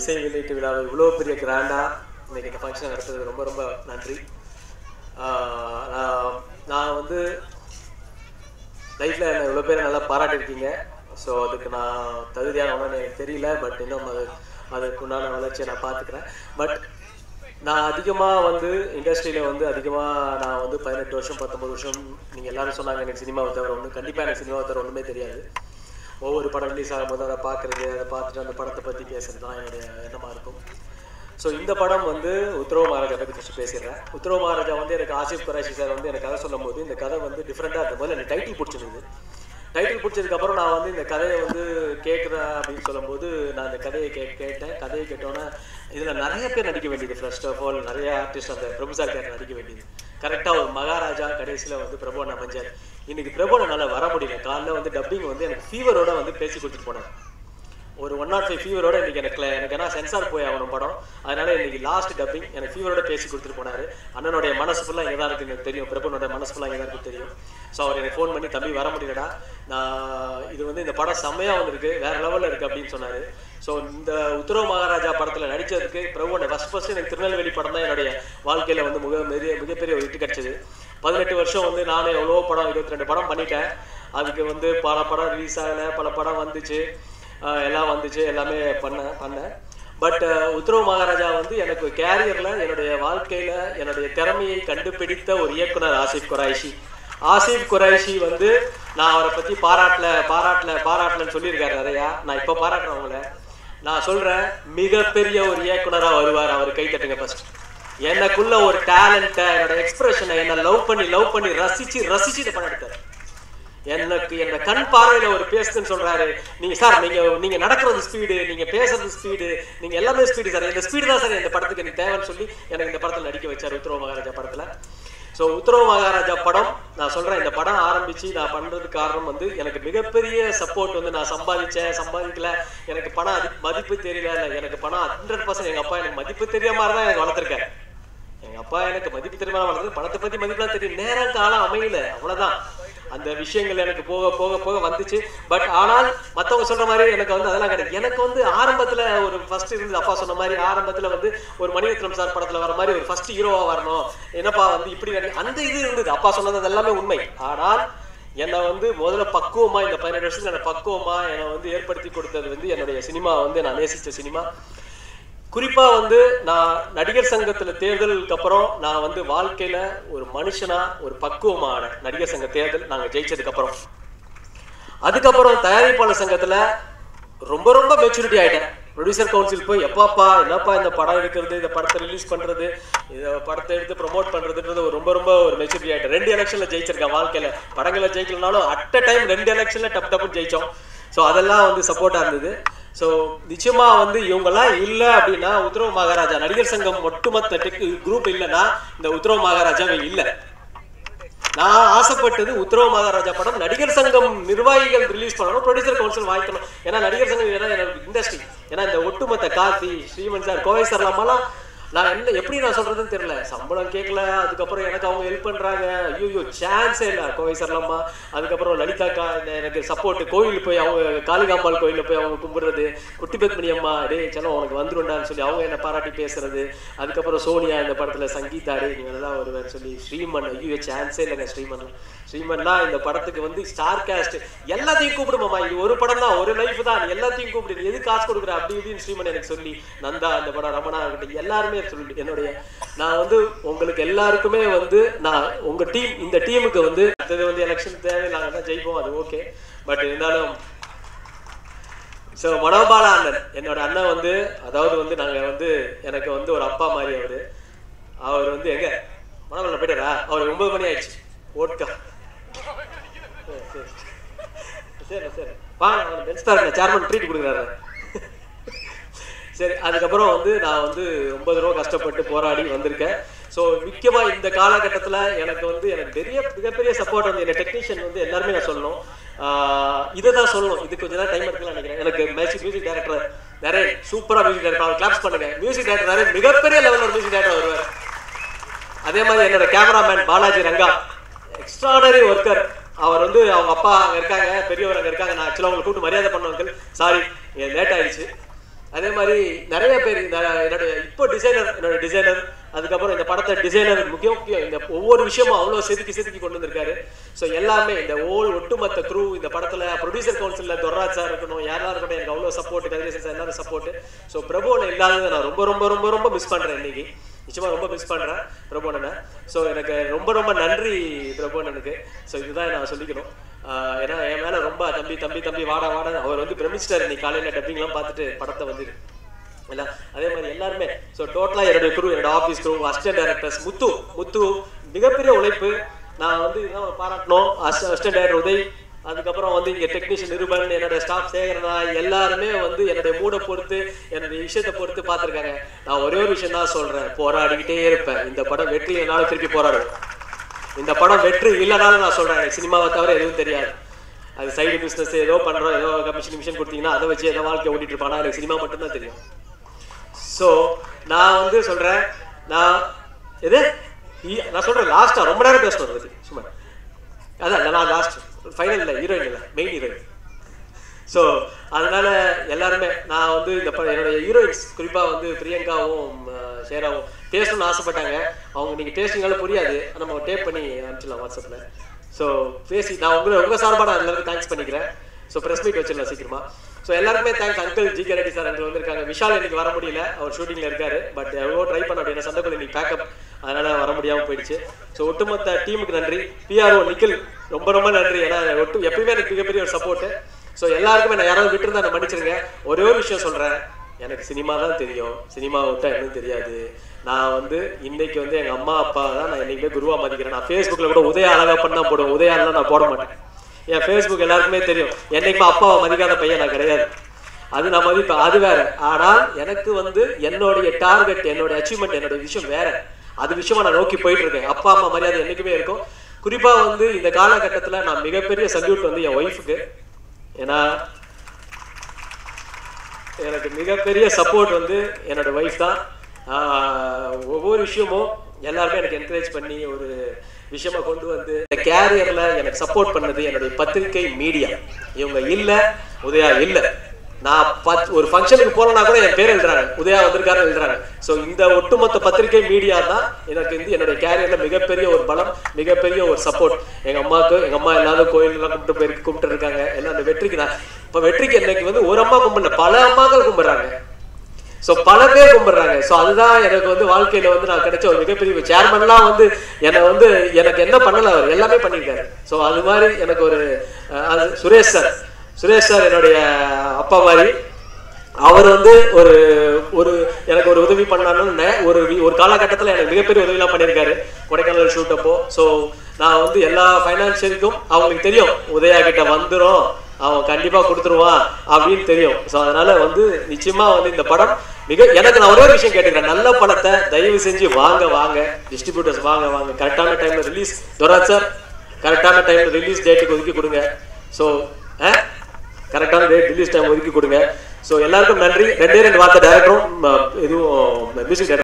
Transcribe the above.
இசை வெளியீட்டு விழாவை இவ்வளோ பெரிய கிராண்டாக இன்றைக்கி இந்த ஃபங்க்ஷன் நடத்துறது ரொம்ப ரொம்ப நன்றி. நான் வந்து லைஃப்பில் என்ன இவ்வளோ பேர் நல்லா பாராட்டியிருக்கீங்க. ஸோ அதுக்கு நான் தகுதியானவன்னு எனக்கு தெரியல. பட் இன்னும் அதுக்குண்டான வளர்ச்சியை நான் பார்த்துக்கிறேன். பட் நான் அதிகமாக வந்து இண்டஸ்ட்ரியில் வந்து அதிகமாக நான் வந்து 18 வருஷம் 19 வருஷம் நீங்கள் எல்லோரும் சொன்னாங்க எனக்கு சினிமாவை தவிர ஒன்று. கண்டிப்பாக எனக்கு சினிமாவை தவிர ஒன்றுமே தெரியாது. ஒவ்வொரு படம் ரிலீஸ் ஆகும்போது அதை பார்க்குறது, அதை பார்த்துட்டு அந்த படத்தை பற்றி பேசுகிறது தான் என்னுடைய எண்ணமாக இருக்கும். ஸோ இந்த படம் வந்து உத்தரவு மகாராஜா பற்றி ஃபஸ்ட்டு பேசிடுறேன். உத்தரவு மகாராஜா வந்து எனக்கு ஆசிஃப் குரைஷி சார் வந்து எனக்கு கதை சொல்லும் போது இந்த கதை வந்து டிஃப்ரெண்ட்டாக இருக்கும் போது எனக்கு டைட்டில் பிடிச்சிருந்தது. டைட்டில் பிடிச்சதுக்கப்புறம் நான் வந்து இந்த கதையை வந்து கேட்குறேன் அப்படின்னு சொல்லும்போது நான் இந்த கதையை கேட்டேன். கதையை கேட்டோன்னே இதில் நிறைய பேர் நடிக்க வேண்டியது. ஃபர்ஸ்ட் ஆஃப் ஆல் நிறைய ஆர்டிஸ்ட் அந்த பிரபு சார் கேரக்டர் நடிக்க வேண்டியது. கரெக்டாக ஒரு மகாராஜா கடைசியில் வந்து பிரபு அண்ணா மஞ்சார். இன்றைக்கி பிரபு என்னால் வர முடியல. காலைல வந்து டப்பிங் வந்து எனக்கு ஃபீவரோட வந்து பேசி கொடுத்துட்டு போனேன். ஒரு 105 ஃபீவரோட இன்றைக்கி எனக்கு ஏன்னா சென்சார் போய் ஆகணும் படம். அதனால் இன்றைக்கி லாஸ்ட் டப்பிங் எனக்கு ஃபீவரோட பேசி கொடுத்துட்டு போனார். அண்ணனுடைய மனசு ஃபுல்லாக இங்கே தான் இருக்குது எனக்கு தெரியும். பிரபுனோட மனசு ஃபுல்லாக இங்கே தான் இருக்குது தெரியும். ஸோ அவர் எனக்கு ஃபோன் பண்ணி தம்பி வர முடியலடா, நான் இது வந்து இந்த படம் செம்மையாக வந்திருக்கு, வேறு லெவலில் இருக்குது அப்படின்னு சொன்னார். ஸோ இந்த உத்தரவு மகாராஜா படத்தில் நடித்ததுக்கு பிரபுவோட ஃபஸ்ட்டு எனக்கு திருநெல்வேலி படம் தான் என்னுடைய வாழ்க்கையில் வந்து மிகப்பெரிய ஒரு இட்டு கிடச்சிது. 18 வருஷம் வந்து நானும் எவ்வளோ படம் 22 படம் பண்ணிட்டேன். அதுக்கு வந்து பல படம் ரிலீஸ் ஆகலை, பல படம் வந்துச்சு, எல்லாம் வந்துச்சு, எல்லாமே பண்ணேன். பட் உத்தரவு மகாராஜா வந்து எனக்கு கேரியரில் என்னுடைய வாழ்க்கையில் என்னுடைய திறமையை கண்டுபிடித்த ஒரு இயக்குனர் ஆசிஃப் குரைஷி. ஆசிஃப் குரைஷி வந்து நான் அவரை பற்றி பாராட்டலன்னு சொல்லியிருக்காரு நிறையா. நான் இப்போ பாராட்டுறேன் அவங்கள. நான் சொல்கிறேன், மிகப்பெரிய ஒரு இயக்குனராக வருவார். அவர் கைத்தட்டுங்க ஃபர்ஸ்ட். எனக்குள்ள ஒரு டேலண்ட்டை, என்னோட எக்ஸ்பிரஷனை என்னை லவ் பண்ணி ரசிச்சு இதை பண்ண எடுத்தார். எனக்கு என்ன கண் பார்வையில் ஒரு பேசுதுன்னு சொல்றாரு. நீங்க நடக்கிறது ஸ்பீடு, நீங்க பேசுறது ஸ்பீடு, நீங்க எல்லாமே ஸ்பீடு சார். இந்த ஸ்பீடு தான் சார் இந்த படத்துக்கு எனக்கு தேவைன்னு சொல்லி எனக்கு இந்த படத்தில் நடிக்க வச்சார் உத்தரவு மகாராஜா படத்தில். ஸோ உத்தரவு மகாராஜா படம் நான் சொல்றேன், இந்த படம் ஆரம்பிச்சு நான் பண்றதுக்கு காரணம் வந்து எனக்கு மிகப்பெரிய சப்போர்ட் வந்து நான் சம்பாதிக்கல, எனக்கு பணம் மதிப்பு தெரியல. எனக்கு பணம் 100% எங்க அப்பா எனக்கு மதிப்பு தெரிய மாதிரி தான் எனக்கு வளர்த்துருக்காரு. எங்க அப்பா எனக்கு மதிப்பு தெரியாம வளர்த்தது, பணத்தை பத்தி மதிப்புலாம் தெரியும், நேரம் காலம் அமையல, அவ்வளவுதான். அந்த விஷயங்கள் எனக்கு போக வந்துச்சு. பட் ஆனால் மற்றவங்க சொல்ற மாதிரி எனக்கு வந்து அதெல்லாம் கிடையாது. எனக்கு வந்து ஆரம்பத்தில் ஒரு ஃபர்ஸ்ட் இருந்தது. அப்பா சொன்ன மாதிரி ஆரம்பத்தில் வந்து ஒரு மணிரத்னம் சார் படத்தில் வர மாதிரி ஒரு ஃபர்ஸ்ட் ஹீரோவாக வரணும், என்னப்பா வந்து இப்படி அந்த இது இருந்தது. அப்பா சொன்னது அது எல்லாமே உண்மை. ஆனால் என்னை வந்து முதல்ல பக்குவமாக இந்த 18 வருஷத்துல என்னை பக்குவமாக என்னை வந்து ஏற்படுத்தி கொடுத்தது வந்து என்னுடைய சினிமா வந்து நான் நேசித்த சினிமா. குறிப்பாக வந்து நான் நடிகர் சங்கத்தில் தேர்தலுக்கு அப்புறம் நான் வந்து வாழ்க்கையில் ஒரு மனுஷனாக ஒரு பக்குவமான நடிகர் சங்க தேர்தல் நாங்கள் ஜெயிச்சதுக்கப்புறம், அதுக்கப்புறம் தயாரிப்பாளர் சங்கத்தில் ரொம்ப மெச்சூரிட்டி ஆகிட்டேன். ப்ரொடியூசர் கவுன்சில் போய் என்னப்பா இந்த படம் எடுக்கிறது, இந்த படத்தை ரிலீஸ் பண்ணுறது, இந்த படத்தை எடுத்து ப்ரொமோட் பண்ணுறதுன்றது ரொம்ப ஒரு மெச்சூரிட்டி ஆகிட்டேன். 2 எலெக்ஷனில் ஜெயிச்சிருக்கேன் வாழ்க்கையில். படங்களில் ஜெயிக்கலனாலும் அட் அ டைம் 2 எலெக்ஷனில் டப்புன்னு ஜெயித்தோம். ஸோ அதெல்லாம் வந்து சப்போர்ட்டாக இருந்தது. ஸோ நிச்சயமாக வந்து இவங்கெல்லாம் இல்லை அப்படின்னா உத்தரவு மகாராஜா நடிகர் சங்கம் ஒட்டுமொத்த குரூப் இல்லைன்னா இந்த உத்தரவு மகாராஜாவே இல்லை. நான் ஆசைப்பட்டது உத்தரவு மகாராஜா படம் நடிகர் சங்கம் நிர்வாகிகள் ரிலீஸ் பண்ணணும், ப்ரொடியூசர் கவுன்சில் வாங்கிக்கணும். ஏன்னா நடிகர் சங்கம் ஏன்னா இண்டஸ்ட்ரி, ஏன்னா இந்த ஒட்டுமொத்த கார்த்தி, ஸ்ரீமன் சார், கோவை சார்லாமெல்லாம் நான் எப்படி நான் சொல்றதுன்னு தெரியல. சம்பளம் கேட்கல, அதுக்கப்புறம் எனக்கு அவங்க ஹெல்ப் பண்றாங்க, ஐயோ சான்ஸே இல்லை. கோவை சரலம்மா, அதுக்கப்புறம் லலிதாக்கா எனக்கு சப்போர்ட். கோயில் போய் அவங்க காளிகாம்பாள் கோயிலில் போய் அவங்க கும்பிடுறது, குட்டி பத்மினி அம்மா செல்லம் உனக்கு வந்துருண்டான்னு சொல்லி அவங்க என்னை பாராட்டி பேசுறது. அதுக்கப்புறம் சோனியா இந்த படத்தில் சங்கீதா நீ நல்லா வருவேன்னு சொல்லி. ஸ்ரீமன், ஐயோ சான்ஸே இல்லைங்க. ஸ்ரீமன்லாம் இந்த படத்துக்கு வந்து ஸ்டார் காஸ்ட், எல்லாத்தையும் கூப்பிடுமாம்மா, இது ஒரு படம் தான், ஒரு லைஃப் தான், எல்லாத்தையும் கூப்பிடு, எது காசு கொடுக்குற அப்படி இப்படின்னு ஸ்ரீமன் எனக்கு சொல்லி. நந்தா இந்த படம், ரமணா இருக்கட்டும், எல்லாருமே சொல்லி என்னுடைய நான் வந்து உங்களுக்கு எல்லாருக்குமே வந்து நான் உங்க டீம், இந்த டீமுக்கு வந்து அடுத்தது வந்து எலெக்ஷன் தேவை, நாங்கள் தான் ஜெயிப்போம், அது ஓகே. பட் இருந்தாலும் ஸோ மனோபாலா அண்ணன் என்னோட அண்ணன் வந்து, அதாவது வந்து நாங்கள் வந்து எனக்கு வந்து ஒரு அப்பா மாதிரி. அவர் வந்து எங்க மனோபாலா போயிட்டாரா? அவர் 9 மணி ஆயிடுச்சு. ஓட்கா சரி சேர்மன் ட்ரீட் கொடுக்குறாரு. சரி, அதுக்கப்புறம் வந்து நான் வந்து 9 ரூபா கஷ்டப்பட்டு போராடி வந்திருக்கேன். ஸோ முக்கியமாக இந்த காலகட்டத்தில் எனக்கு வந்து மிகப்பெரிய சப்போர்ட் வந்து என்னோட டெக்னீஷியன் வந்து எல்லாருமே நான் சொல்லணும். இதை தான் சொல்லணும். இது கொஞ்சம் தான் டைம் எடுக்கலாம் நினைக்கிறேன். எனக்கு மியூசிக் டைரக்டர் நிறைய சூப்பராக மியூசிக் டைரக்டர், அவர் கிளாப்ஸ் பண்ணுங்க. மியூசிக் டைரக்டர் நிறைய மிகப்பெரிய லெவலில் ஒரு மியூசிக் டைரக்டர் வருவார். அதே மாதிரி என்னோட cameraman Balaji Ranga, extraordinary worker. அவர் வந்து அவங்க அப்பா அங்கே இருக்காங்க, பெரியவர் அங்கே இருக்காங்க. நான் ஆக்சுவலாக அவங்களை கூப்பிட்டு மரியாதை பண்ணுவாங்க. சாரி லேட் ஆயிடுச்சு. அதே மாதிரி நிறைய பேர் என்னுடைய இப்போ என்னோட டிசைனர், அதுக்கப்புறம் இந்த படத்தை டிசைனர் முக்கியம் இந்த ஒவ்வொரு விஷயமும் அவ்வளோ செதுக்கி கொண்டு வந்திருக்காரு. ஸோ எல்லாமே இந்த ஒட்டுமொத்த க்ரூ இந்த படத்தில் ப்ரொடியூசர் கவுன்சிலில் தொர்ராஜ் சார் இருக்கணும், யாராக இருக்கட்டும், எனக்கு அவ்வளோ சப்போர்ட், கதிரேசன் சார் எல்லாரும் சப்போர்ட். ஸோ பிரபுவனை இல்லாததை நான் ரொம்ப ரொம்ப ரொம்ப ரொம்ப மிஸ் பண்ணுறேன். இன்னைக்கு நிச்சயமாக ரொம்ப மிஸ் பண்ணுறேன் பிரபுவனனை. ஸோ எனக்கு ரொம்ப ரொம்ப நன்றி பிரபுவனனுக்கு. ஸோ இதுதான் நான் சொல்லிக்கணும். ஏன்னா என் மேலே ரொம்ப தம்பி வாடா அவர் வந்து பிரமிச்சிட்டார். இன்னைக்கு காலையில் டப்பிங்லாம் பார்த்துட்டு படத்தை வந்து இல்லை. அதே மாதிரி எல்லாருமே ஸோ டோட்டலாக என்னுடைய குரூ, என்னோட ஆஃபீஸ் குரூ, அசிஸ்டன்ட் டைரக்டர்ஸ் முத்து மிகப்பெரிய உழைப்பு. நான் வந்து இதான் பாராட்டணும். அசிஸ்டன்ட் டைரக்டர் உதய், அதுக்கப்புறம் வந்து இங்கே டெக்னீஷியன் நிருபன், என்னோட ஸ்டாஃப் சேகரனா, எல்லாருமே வந்து என்னுடைய மூடை பொறுத்து என்னுடைய விஷயத்தை பொறுத்து பார்த்துருக்காங்க. நான் ஒரே ஒரு விஷயம் தான் சொல்கிறேன், போராடிக்கிட்டே இருப்பேன். இந்த படம் வெற்றி என்னால் திருப்பி போராடுவேன். இந்த படம் வெற்றி இல்லைனாலும் நான் சொல்கிறேன், எனக்கு சினிமாவை தவிர எதுவும் தெரியாது. அது சைடு பிஸ்னஸ் ஏதோ பண்ணுறோம், ஏதோ கமிஷன் கொடுத்தீங்கன்னா அதை வச்சு ஏதோ வாழ்க்கை ஓட்டிட்டு இருப்பானா, எனக்கு சினிமா மட்டும்தான் தெரியும். ஸோ நான் வந்து சொல்கிறேன், நான் சொல்கிறேன் லாஸ்ட்டாக ரொம்ப நேரம் பேசணும் பற்றி சும்மா. அதான் நான் லாஸ்ட் ஃபைனல் இல்லை, ஹீரோயின் இல்லை, மெயின் ஹீரோயின். ஸோ அதனால எல்லாருமே நான் வந்து இந்த என்னுடைய ஹீரோயின்ஸ் குறிப்பாக வந்து பிரியங்காவும் ஷேராவும் பேசணும்னு ஆசைப்பட்டாங்க. அவங்க நீங்கள் பேசுனீங்களாலும் புரியாது, நம்ம டேப் பண்ணி அனுப்பிச்சிடலாம் வாட்ஸ்அப்பில். ஸோ பேசி நான் உங்கள் சார்பாக நான் எல்லாருக்கும் தேங்க்ஸ் பண்ணிக்கிறேன். ஸோ ப்ரெஸ் மீட் வச்சிடலாம் சீக்கிரமா. ஸோ எல்லாருக்குமே thanks. Uncle G K. Reddy sir அங்கே வந்திருக்காங்க. விஷால் இன்னைக்கு வர முடியல, அவர் ஷூட்டிங்கில் இருக்காரு. பட் எவ்வளோ ட்ரை பண்ண அப்படின்னா சந்தைக்குள்ள இன்னைக்கு பேக்கப், அதனால் வர முடியாமல் போயிடுச்சு. ஸோ ஒட்டுமொத்த டீமுக்கு நன்றி. பிஆர்ஓ நிக்கில் ரொம்ப ரொம்ப நன்றி. ஏன்னா எப்பயுமே எனக்கு மிகப்பெரிய ஒரு சப்போர்ட்டு. ஸோ எல்லாருக்குமே நான் யாராவது விட்டுருந்தா நான் மன்னிச்சிருங்க. ஒரே ஒரு விஷயம் சொல்கிறேன், எனக்கு சினிமா தான் தெரியும், சினிமா விட்டா எனக்கு தெரியாது. நான் வந்து இன்னைக்கு வந்து எங்கள் அம்மா அப்பா தான் நான் என்னைக்குமே குருவா மதிக்கிறேன். நான் ஃபேஸ்புக்கில் கூட உதய அழகப்பன் தான் போடுவேன், உதயாலாம் நான் போட மாட்டேன். என் ஃபேஸ்புக் எல்லாருக்குமே தெரியும், என்னைக்குமே அப்பாவை மதிக்காத பையன் நான் கிடையாது. அது நான் மதிப்பேன், அது வேற. ஆனால் எனக்கு வந்து என்னுடைய டார்கெட், என்னுடைய அச்சீவ்மெண்ட், என்னுடைய விஷயம் வேற. அது விஷயமா நான் நோக்கி போயிட்டு இருக்கேன். அப்பா அம்மா மரியாதை என்னைக்குமே இருக்கும். குறிப்பாக வந்து இந்த காலகட்டத்தில் நான் மிகப்பெரிய சல்யூட் வந்து என் ஒய்ஃபுக்கு. ஏன்னா எனக்கு மிகப்பெரிய சப்போர்ட் வந்து என்னோட ஒய்ஃப் தான். ஒவ்வொரு விஷயமும் எல்லாருமே எனக்கு என்கரேஜ் பண்ணி ஒரு விஷயமா கொண்டு வந்து இந்த கேரியர்ல எனக்கு சப்போர்ட் பண்ணது என்னுடைய பத்திரிகை மீடியா. இவங்க இல்லை, உதயா இல்லை. நான் ஒரு ஃபங்க்ஷனுக்கு போனேன்னா கூட என் பேர் எழுதுறாங்க, உதயா வந்திருக்காரு எழுதுறாங்க. ஸோ இந்த ஒட்டுமொத்த பத்திரிகை மீடியா தான் எனக்கு வந்து என்னுடைய கேரியர்ல மிகப்பெரிய ஒரு பலம், மிகப்பெரிய ஒரு சப்போர்ட். எங்க அம்மாவுக்கு, எங்க அம்மா எல்லாரும் கோயிலெல்லாம் கும்பிட்டு இருக்காங்க. எல்லாம் அந்த வெற்றிக்கு தான். இப்போ வெற்றிக்கு என்னைக்கு வந்து ஒரு அம்மா கும்பிடல, பல அம்மாக்கள் கும்பிடுறாங்க. ஸோ பல பேர் கும்பிடுறாங்க. ஸோ அதுதான் எனக்கு வந்து வாழ்க்கையில வந்து நான் கிடைச்ச ஒரு மிகப்பெரிய சேர்மன்லாம் வந்து என்னை வந்து எனக்கு என்ன பண்ணல, அவர் எல்லாமே பண்ணியிருக்காரு. ஸோ அது மாதிரி எனக்கு ஒரு அது சுரேஷ் சார் என்னுடைய அப்பா மாதிரி. அவர் வந்து ஒரு எனக்கு ஒரு உதவி பண்ணான்னு ஒரு காலகட்டத்தில் எனக்கு மிகப்பெரிய உதவிலாம் பண்ணியிருக்காரு கொடைக்கானல் ஷூட் அப்போ. ஸோ நான் வந்து எல்லா ஃபைனான்சியலுக்கும் அவங்களுக்கு தெரியும், உதயா கிட்ட வந்துடும், அவன் கண்டிப்பாக கொடுத்துருவான் அப்படின்னு தெரியும். ஸோ அதனால வந்து நிச்சயமா வந்து இந்த படம் எனக்கு நான் ஒரே ஒரு விஷயம் கேட்டுக்கிறேன், நல்ல படத்தை தயவு செஞ்சு வாங்க டிஸ்ட்ரிபியூட்டர்ஸ் வாங்க கரெக்டான டைம்ல ரிலீஸ், தொராஜ் சார் கரெக்டான டைம்ல ரிலீஸ் டேட்டுக்கு ஒதுக்கி கொடுங்க. ஸோ கரெக்டான ரிலீஸ் டைம் ஒதுக்கி கொடுங்க. ஸோ எல்லாருக்கும் நன்றி. 2 வார்த்தை டைரக்டரும் இதுவும் மியூசிக் டைரக்டர்